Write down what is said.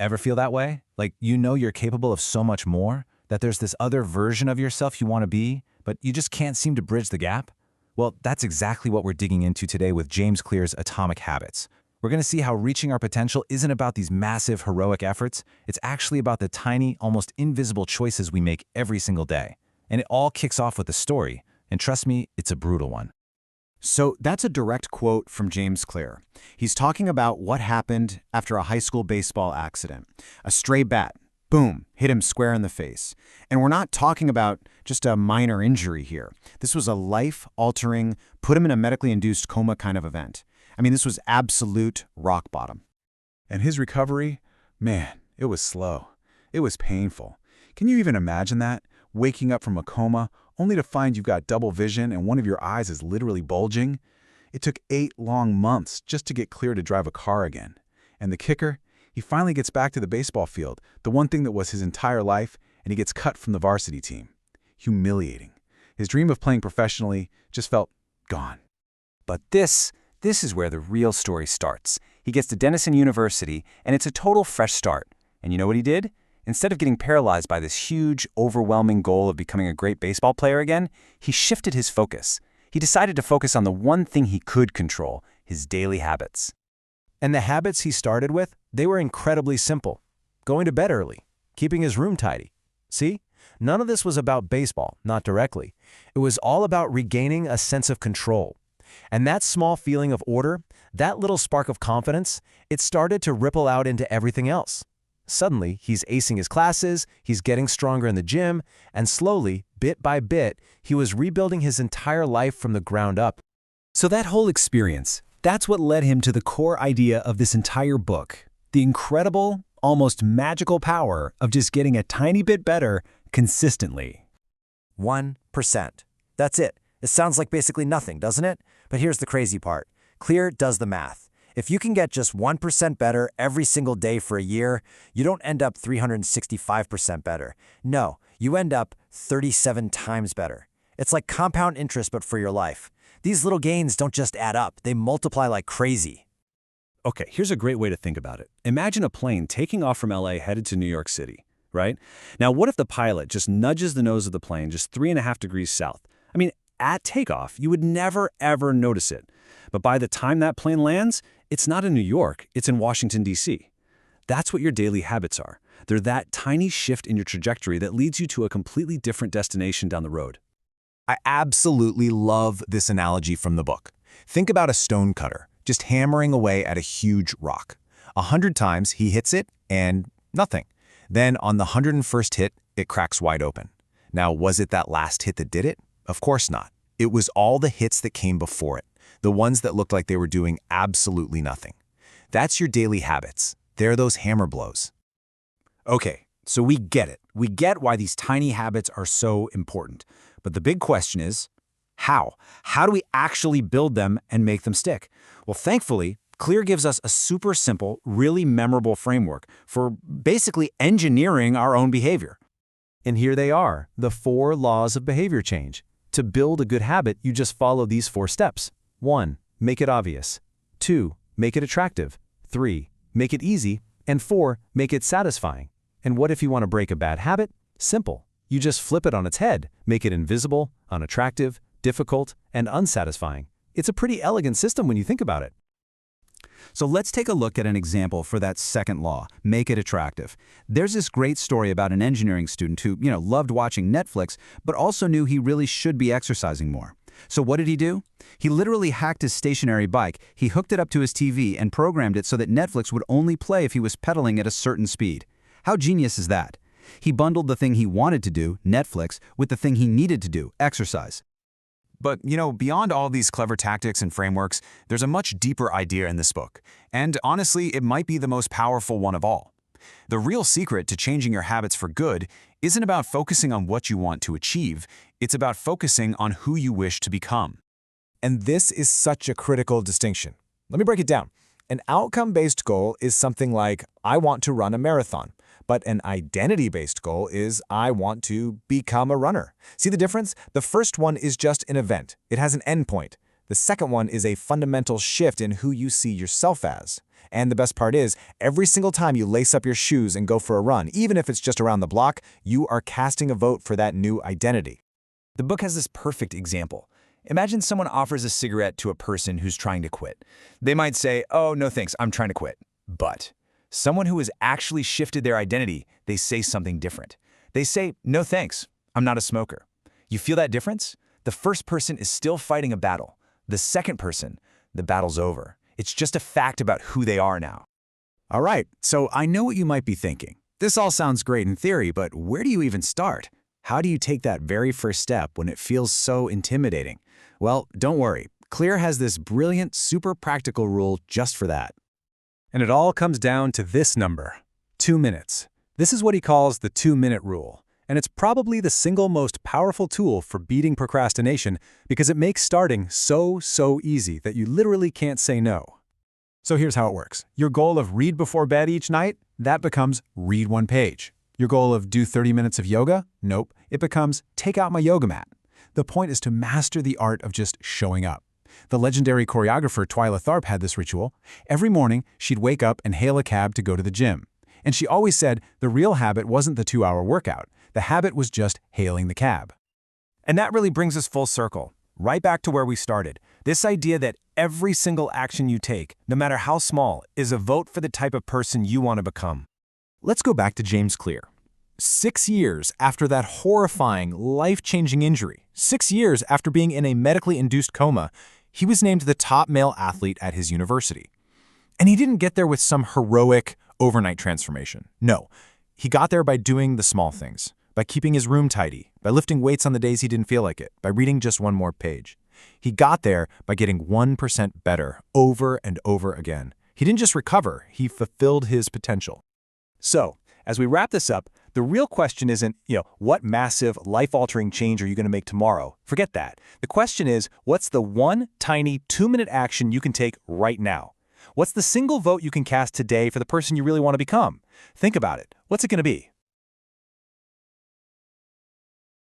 Ever feel that way? Like you know you're capable of so much more, that there's this other version of yourself you want to be, but you just can't seem to bridge the gap? Well, that's exactly what we're digging into today with James Clear's Atomic Habits. We're going to see how reaching our potential isn't about these massive, heroic efforts. It's actually about the tiny, almost invisible choices we make every single day. And it all kicks off with a story. And trust me, it's a brutal one. So that's a direct quote from James Clear. He's talking about what happened after a high school baseball accident. A stray bat, boom, hit him square in the face. And we're not talking about just a minor injury here. This was a life-altering, put him in a medically induced coma kind of event. I mean, this was absolute rock bottom. And his recovery? Man, it was slow. It was painful. Can you even imagine that? Waking up from a coma, only to find you've got double vision and one of your eyes is literally bulging? It took 8 long months just to get clear to drive a car again. And the kicker? He finally gets back to the baseball field, the one thing that was his entire life, and he gets cut from the varsity team. Humiliating. His dream of playing professionally just felt gone. But this is where the real story starts. He gets to Denison University, and it's a total fresh start. And you know what he did? Instead of getting paralyzed by this huge, overwhelming goal of becoming a great baseball player again, he shifted his focus. He decided to focus on the one thing he could control, his daily habits. And the habits he started with, they were incredibly simple. Going to bed early, keeping his room tidy. See? None of this was about baseball, not directly. It was all about regaining a sense of control. And that small feeling of order, that little spark of confidence, it started to ripple out into everything else. Suddenly, he's acing his classes, he's getting stronger in the gym, and slowly, bit by bit, he was rebuilding his entire life from the ground up. So that whole experience, that's what led him to the core idea of this entire book. The incredible, almost magical power of just getting a tiny bit better consistently. 1%. That's it. It sounds like basically nothing, doesn't it? But here's the crazy part. Clear does the math. If you can get just 1% better every single day for a year, you don't end up 365% better. No, you end up 37 times better. It's like compound interest but for your life. These little gains don't just add up, they multiply like crazy. Okay, here's a great way to think about it. Imagine a plane taking off from LA headed to New York City, right? Now, what if the pilot just nudges the nose of the plane just 3.5 degrees south? I mean, at takeoff, you would never, ever notice it. But by the time that plane lands, it's not in New York, it's in Washington, D.C. That's what your daily habits are. They're that tiny shift in your trajectory that leads you to a completely different destination down the road. I absolutely love this analogy from the book. Think about a stone cutter, just hammering away at a huge rock. 100 times he hits it, and nothing. Then on the 101st hit, it cracks wide open. Now, was it that last hit that did it? Of course not. It was all the hits that came before it, the ones that looked like they were doing absolutely nothing. That's your daily habits. They're those hammer blows. Okay, so we get it. We get why these tiny habits are so important. But the big question is, how? How do we actually build them and make them stick? Well, thankfully, Clear gives us a super simple, really memorable framework for basically engineering our own behavior. And here they are, the 4 laws of behavior change. To build a good habit, you just follow these 4 steps. 1. Make it obvious. 2. Make it attractive. 3. Make it easy. And 4. Make it satisfying. And what if you want to break a bad habit? Simple. You just flip it on its head, make it invisible, unattractive, difficult, and unsatisfying. It's a pretty elegant system when you think about it. So let's take a look at an example for that second law, make it attractive. There's this great story about an engineering student who, loved watching Netflix, but also knew he really should be exercising more. So what did he do? He literally hacked his stationary bike, he hooked it up to his TV and programmed it so that Netflix would only play if he was pedaling at a certain speed. How genius is that? He bundled the thing he wanted to do, Netflix, with the thing he needed to do, exercise. But, beyond all these clever tactics and frameworks, there's a much deeper idea in this book. And honestly, it might be the most powerful one of all. The real secret to changing your habits for good isn't about focusing on what you want to achieve, it's about focusing on who you wish to become. And this is such a critical distinction. Let me break it down. An outcome-based goal is something like, I want to run a marathon. But an identity-based goal is, I want to become a runner. See the difference? The first one is just an event. It has an endpoint. The second one is a fundamental shift in who you see yourself as. And the best part is, every single time you lace up your shoes and go for a run, even if it's just around the block, you are casting a vote for that new identity. The book has this perfect example. Imagine someone offers a cigarette to a person who's trying to quit. They might say, "Oh, no thanks, I'm trying to quit." But someone who has actually shifted their identity, they say something different. They say, "No thanks, I'm not a smoker." You feel that difference? The first person is still fighting a battle. The second person, the battle's over. It's just a fact about who they are now. All right, so I know what you might be thinking. This all sounds great in theory, but where do you even start? How do you take that very first step when it feels so intimidating? Well, don't worry. Clear has this brilliant, super practical rule just for that. And it all comes down to this number, 2 minutes. This is what he calls the 2-minute rule. And it's probably the single most powerful tool for beating procrastination because it makes starting so easy that you literally can't say no. So here's how it works. Your goal of read before bed each night, that becomes read 1 page. Your goal of do 30 minutes of yoga? Nope. It becomes take out my yoga mat. The point is to master the art of just showing up. The legendary choreographer Twyla Tharp had this ritual. Every morning, she'd wake up and hail a cab to go to the gym. And she always said the real habit wasn't the 2-hour workout. The habit was just hailing the cab. And that really brings us full circle, right back to where we started. This idea that every single action you take, no matter how small, is a vote for the type of person you want to become. Let's go back to James Clear. 6 years after that horrifying, life-changing injury, 6 years after being in a medically induced coma, he was named the top male athlete at his university. And he didn't get there with some heroic, overnight transformation. No, he got there by doing the small things, by keeping his room tidy, by lifting weights on the days he didn't feel like it, by reading just 1 more page. He got there by getting 1% better over and over again. He didn't just recover, he fulfilled his potential. So, as we wrap this up, the real question isn't, what massive, life-altering change are you going to make tomorrow? Forget that. The question is, what's the one tiny 2-minute action you can take right now? What's the single vote you can cast today for the person you really want to become? Think about it. What's it going to be?